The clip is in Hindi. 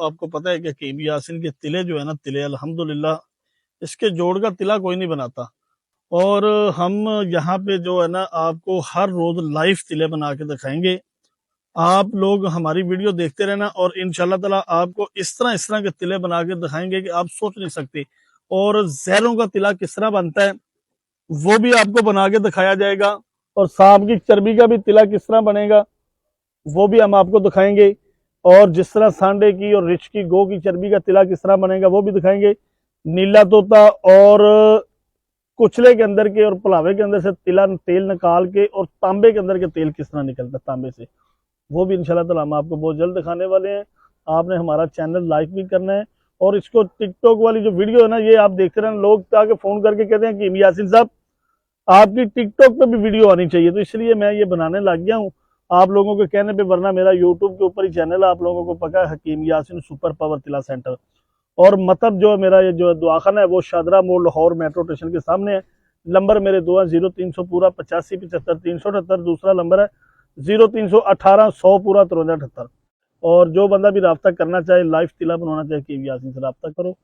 आपको पता है कि हकीम यासीन के तिले जो है ना, तिले अल्हम्दुलिल्लाह इसके जोड़ का तिला कोई नहीं बनाता। और हम यहाँ पे जो है ना आपको हर रोज लाइव तिले बना के दिखाएंगे। आप लोग हमारी वीडियो देखते रहना और इंशाल्लाह ताला आपको इस तरह के तिले बना के दिखाएंगे कि आप सोच नहीं सकते। और जहरों का तिला किस तरह बनता है वो भी आपको बना के दिखाया जाएगा। और सांप की चर्बी का भी तिला किस तरह बनेगा वो भी हम आपको दिखाएंगे। और जिस तरह सांडे की और रिछ की गौ की चर्बी का तिला किस तरह बनेगा वो भी दिखाएंगे। नीला तोता और कुचले के अंदर के और पुलावे के अंदर से तिला तेल निकाल के और तांबे के अंदर के तेल किस तरह निकलता है तांबे से, वो भी इंशाल्लाह ताला हम आपको बहुत जल्द दिखाने वाले हैं। आपने हमारा चैनल लाइक भी करना है। और इसको टिकटॉक वाली जो वीडियो है ना ये आप देखते रहना। लोग आके फोन करके कहते हैं कि यासीन साहब आपकी टिकटॉक पे भी वीडियो आनी चाहिए, तो इसलिए मैं ये बनाने लग गया हूँ आप लोगों के कहने पे। वरना मेरा यूट्यूब के ऊपर ही चैनल है, आप लोगों को पता है, हकीम यासीन सुपर पावर तिला सेंटर। और मतलब जो मेरा ये जो दुआखाना है वो शादरा मोड़ लाहौर मेट्रो स्टेशन के सामने है। नंबर मेरे दो है 0300 पूरा 85 75 378। दूसरा नंबर है 0318 100 पूरा 5378। और जो बंदा भी रब्ता करना चाहे, लाइव तिला बनवाना चाहे, हकीम यासीन से रब्ता करो।